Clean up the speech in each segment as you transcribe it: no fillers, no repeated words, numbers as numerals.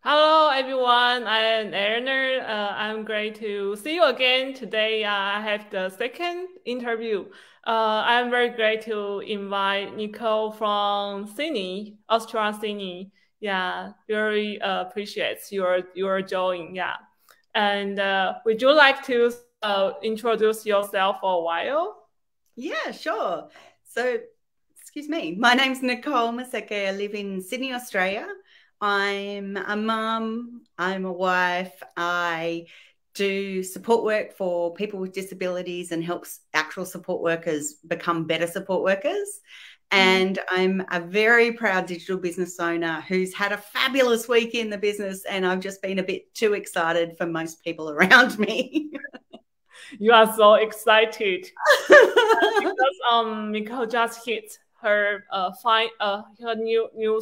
Hello, everyone. I'm Eleanor. I'm great to see you again today. I have the second interview. I'm very great to invite Nicole from Sydney, Australia, Sydney. Yeah, very appreciates your joining. Yeah, and would you like to introduce yourself for a while? Yeah, sure. So, excuse me. My name's Nicole Masseque. I live in Sydney, Australia. I'm a mum. I'm a wife. I do support work for people with disabilities and helps actual support workers become better support workers. And I'm a very proud digital business owner who's had a fabulous week in the business, and I've just been a bit too excited for most people around me. You are so excited because Nicole just hit her her new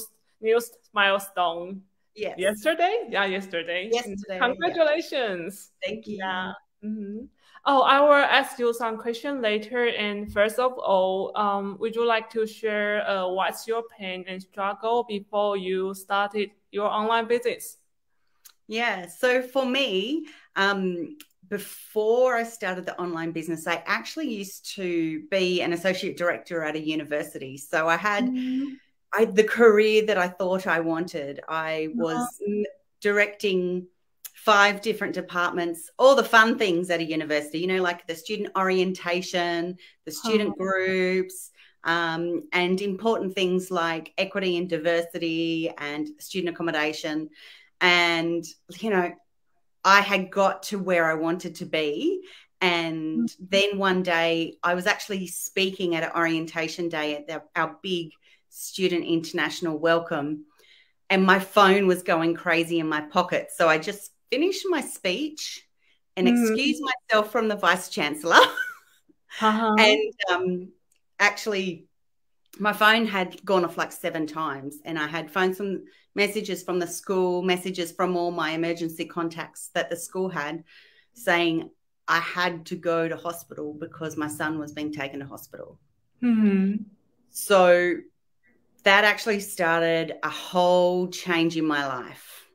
milestone. Yes. Yesterday? Yeah, yesterday. Yesterday. Congratulations. Yeah. Thank you. Yeah. Mm-hmm. Oh, I will ask you some questions later. And first of all, would you like to share what's your pain and struggle before you started your online business? Yeah. So for me, before I started the online business, I actually used to be an associate director at a university. So I had the career that I thought I wanted. I was directing 5 different departments, all the fun things at a university, you know, like the student orientation, the student groups, and important things like equity and diversity and student accommodation. And, you know, I had got to where I wanted to be. And then one day I was actually speaking at an orientation day at our big student international welcome, and my phone was going crazy in my pocket. So I just finished my speech and excused myself from the vice chancellor. And actually, my phone had gone off like 7 times, and I had phoned some messages from the school, messages from all my emergency contacts that the school had, saying I had to go to hospital because my son was being taken to hospital. So that actually started a whole change in my life.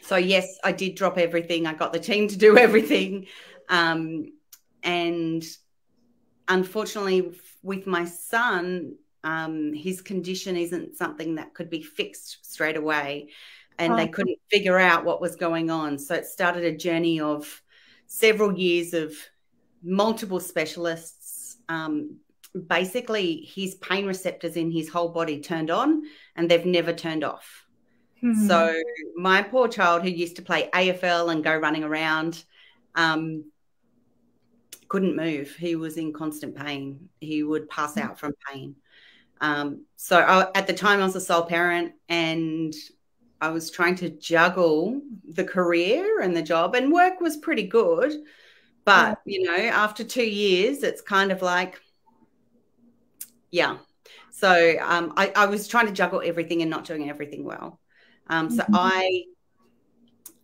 So yes, I did drop everything. I got the team to do everything. And unfortunately, with my son, his condition isn't something that could be fixed straight away, and they couldn't figure out what was going on. So it started a journey of several years of multiple specialists. Basically, his pain receptors in his whole body turned on, and they've never turned off. So my poor child, who used to play AFL and go running around, couldn't move. He was in constant pain. He would pass out from pain. So at the time I was a sole parent, and I was trying to juggle the career and the job, and work was pretty good. But, you know, after 2 years, it's kind of like, yeah. So I was trying to juggle everything and not doing everything well. So I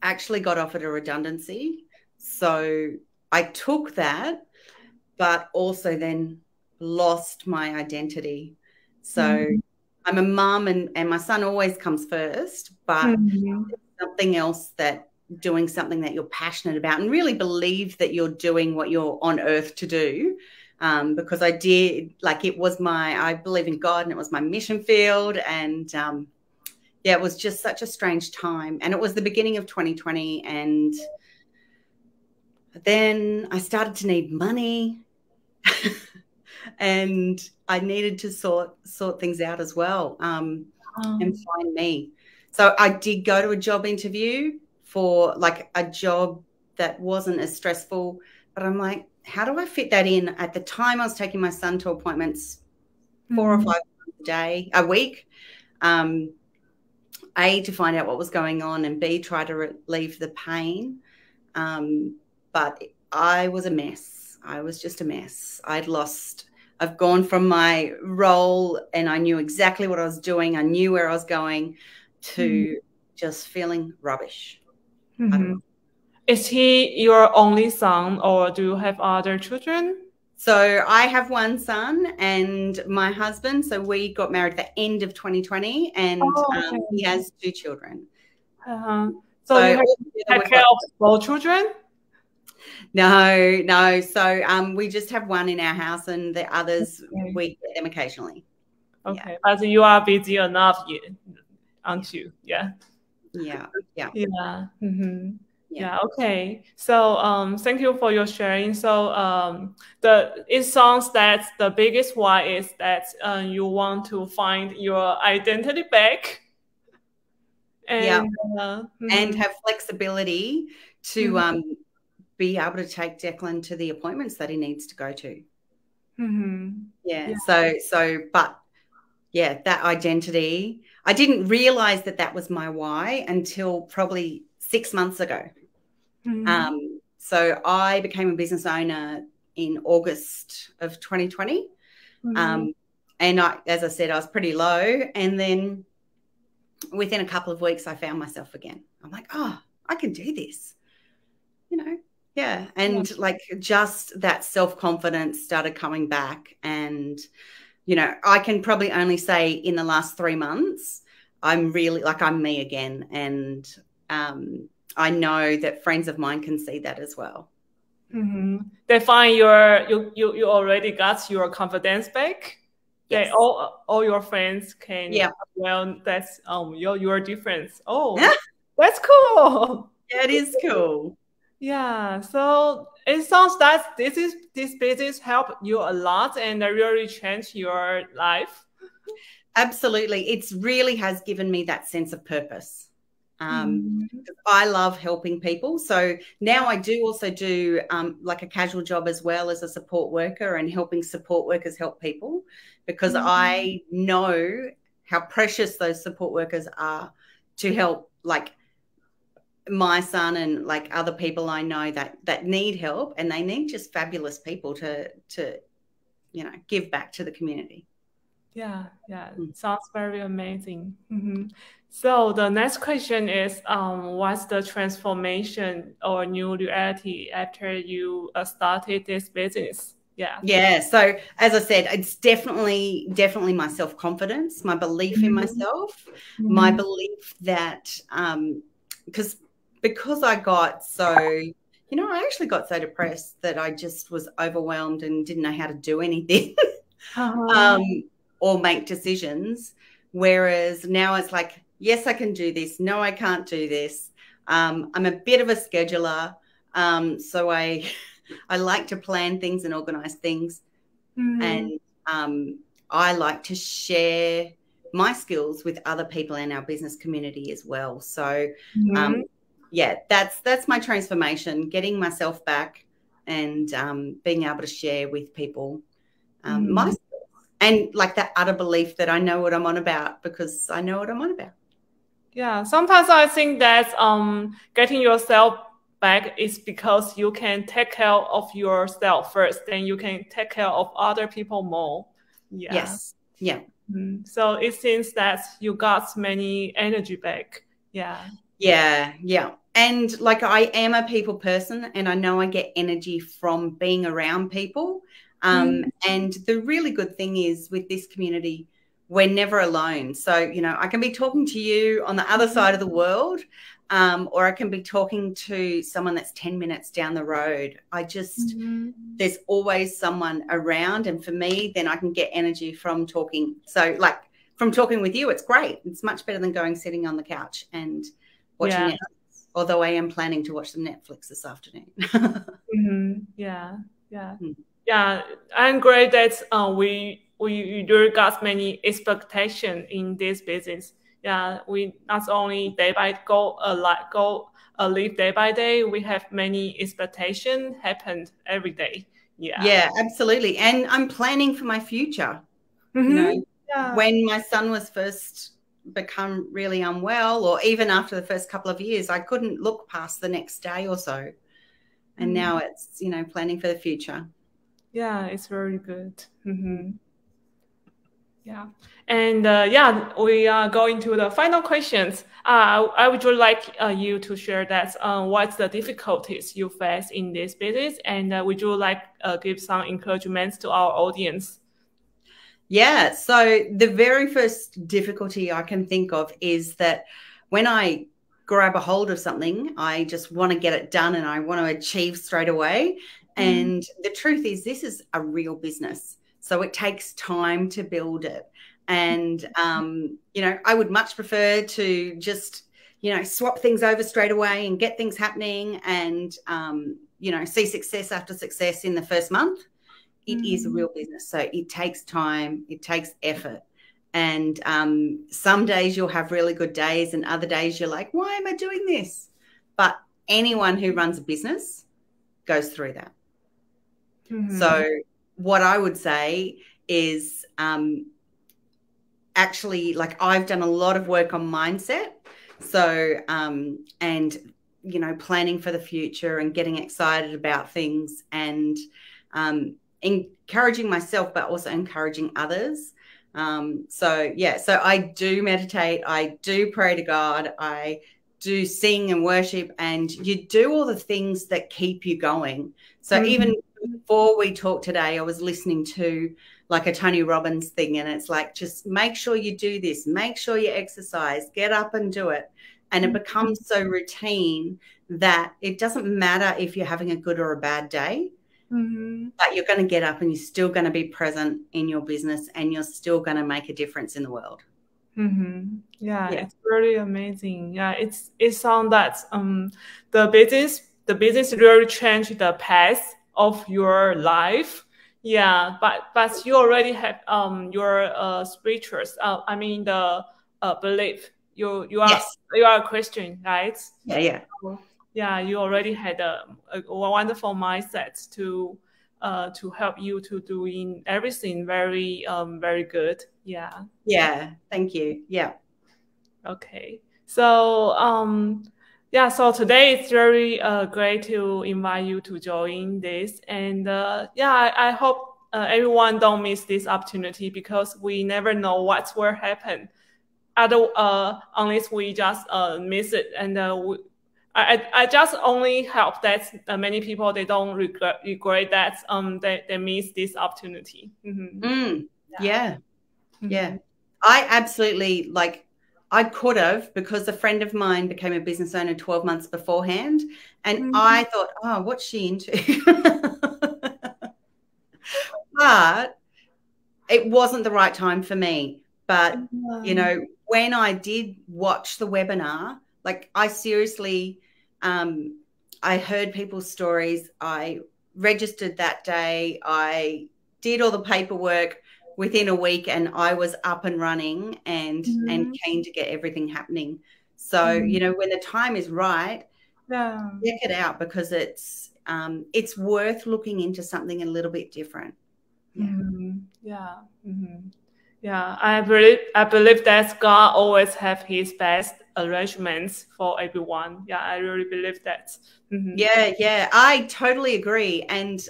actually got offered a redundancy. So I took that, but also then lost my identity. So I'm a mum, and my son always comes first, but something else, that doing something that you're passionate about and really believe that you're doing what you're on earth to do. Because I did, like, I believe in God, and it was my mission field. And yeah, it was just such a strange time. And it was the beginning of 2020. And then I started to need money and I needed to sort things out as well, and find me. So I did go to a job interview for like a job that wasn't as stressful, but I'm like, how do I fit that in? At the time, I was taking my son to appointments 4 or 5 times a week. A, to find out what was going on, and B, try to relieve the pain. But I was a mess. I was just a mess. I've gone from my role, and I knew exactly what I was doing. I knew where I was going, to just feeling rubbish. Is he your only son, or do you have other children? So I have one son and my husband. So we got married at the end of 2020, and he has 2 children. So you have take care of both children? No. So we just have one in our house, and the others we get them occasionally. Okay, but you are busy enough, aren't you? Yeah. Yeah. Okay. So thank you for your sharing. So it sounds that the biggest why is that you want to find your identity back, and and have flexibility to be able to take Declan to the appointments that he needs to go to. That identity, I didn't realize that was my why until probably 6 months ago. So I became a business owner in August of 2020. And as I said, I was pretty low. And then within a couple of weeks, I found myself again. I'm like, oh, I can do this, And like just that self-confidence started coming back. And, I can probably only say in the last 3 months, I'm really I'm me again. And I know that friends of mine can see that as well. They find you already got your confidence back. Yes. All your friends can. Yeah. Well, that's your difference. Oh, that's cool. Yeah, it is cool. Yeah. So it sounds that this business helped you a lot and really changed your life. Absolutely, it really has given me that sense of purpose. I love helping people. So now I do also do like a casual job as well as a support worker, and helping support workers help people, because I know how precious those support workers are to help like my son and like other people I know that need help, and they need just fabulous people to give back to the community. Yeah. Sounds very amazing. So the next question is, what's the transformation or new reality after you started this business? Yeah. So as I said, it's definitely my self-confidence, my belief in myself, my belief that because I got I actually got so depressed that I just was overwhelmed and didn't know how to do anything or make decisions. Whereas now it's like, yes, I can do this. No, I can't do this. I'm a bit of a scheduler. So I like to plan things and organize things. And I like to share my skills with other people in our business community as well. So, that's my transformation, getting myself back and being able to share with people my skills. And like that utter belief that I know what I'm on about, because I know what I'm on about. Yeah, sometimes I think that getting yourself back is because you can take care of yourself first, then you can take care of other people more. Yeah. Yes. Yeah. So it seems that you got many energy back. Yeah. And like I am a people person, and I know I get energy from being around people. And the really good thing is with this community, we're never alone. So, I can be talking to you on the other side of the world, or I can be talking to someone that's 10 minutes down the road. There's always someone around. And for me, then I can get energy from talking. So like from talking with you, it's great. It's much better than going sitting on the couch and watching Netflix, although I am planning to watch some Netflix this afternoon. Yeah, I'm great that we do got many expectations in this business. Yeah, we not only live day by day. We have many expectations happened every day. Yeah, absolutely. And I'm planning for my future. When my son was first become really unwell, or even after the first couple of years, I couldn't look past the next day or so. And now it's planning for the future. Yeah, it's very good. Yeah. And we are going to the final questions. I would like you to share that what's the difficulties you face in this business, and would you like give some encouragement to our audience? Yeah, so the very first difficulty I can think of is that when I grab a hold of something, I just want to get it done and I want to achieve straight away. And the truth is, this is a real business. So it takes time to build it. And, you know, I would much prefer to just, you know, swap things over straight away and get things happening and, you know, see success after success in the first month. It is a real business. So it takes time, it takes effort. And some days you'll have really good days and other days you're like, why am I doing this? But anyone who runs a business goes through that. So what I would say is actually, like, I've done a lot of work on mindset. So, and, you know, planning for the future and getting excited about things and encouraging myself, but also encouraging others. So, yeah, so I do meditate. I do pray to God. I do sing and worship, and you do all the things that keep you going. So even before we talked today, I was listening to like a Tony Robbins thing, and it's like, just make sure you do this, make sure you exercise, get up and do it. And it becomes so routine that it doesn't matter if you're having a good or a bad day, but you're going to get up and you're still going to be present in your business and you're still going to make a difference in the world. Yeah, it's really amazing. Yeah, it sounds that the business really changed the path of your life. Yeah, but you already have your spirituals. I mean the belief. You are a Christian, right? Yeah. Yeah, you already had a wonderful mindset to help you to doing everything very good. Yeah, thank you. Yeah. Okay, so so today it's very great to invite you to join this, and I hope everyone don't miss this opportunity, because we never know what will happen unless we just miss it. And I just only hope that many people, they don't regret that they miss this opportunity. Yeah. I absolutely, like, I could have, because a friend of mine became a business owner 12 months beforehand, and I thought, oh, what's she into? But it wasn't the right time for me. But, you know, when I did watch the webinar, like, I seriously, I heard people's stories. I registered that day. I did all the paperwork within a week, and I was up and running and keen to get everything happening. So, you know, when the time is right, check it out, because it's worth looking into something a little bit different. Yeah, I believe that God always have His best arrangements for everyone. Yeah, I really believe that. Yeah, I totally agree. And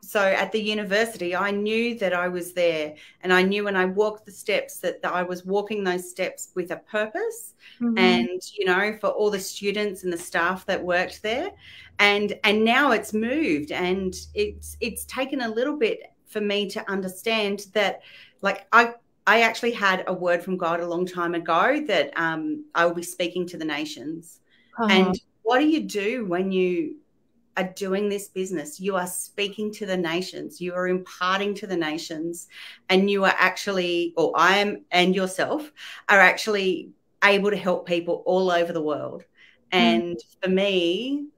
so at the university, I knew that I was there, and I knew when I walked the steps that I was walking those steps with a purpose. And, you know, for all the students and the staff that worked there, and now it's moved, and it's taken a little bit for me to understand that, like, I actually had a word from God a long time ago that I will be speaking to the nations. And what do you do when you are doing this business? You are speaking to the nations. You are imparting to the nations, and you are actually, or I am, and yourself are actually able to help people all over the world. And for me,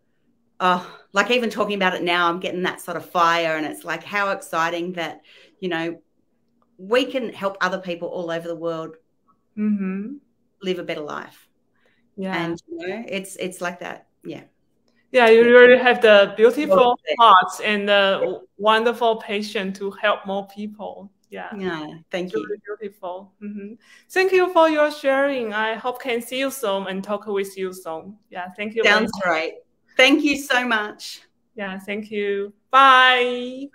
like, even talking about it now, I'm getting that sort of fire, and it's like, how exciting that, you know, we can help other people all over the world live a better life. And, you know, it's like that. Yeah, you really have the beautiful heart and the wonderful passion to help more people. Thank you. Really beautiful. Thank you for your sharing. I hope can see you soon and talk with you soon. Thank you. Sounds great. Thank you so much. Thank you. Bye.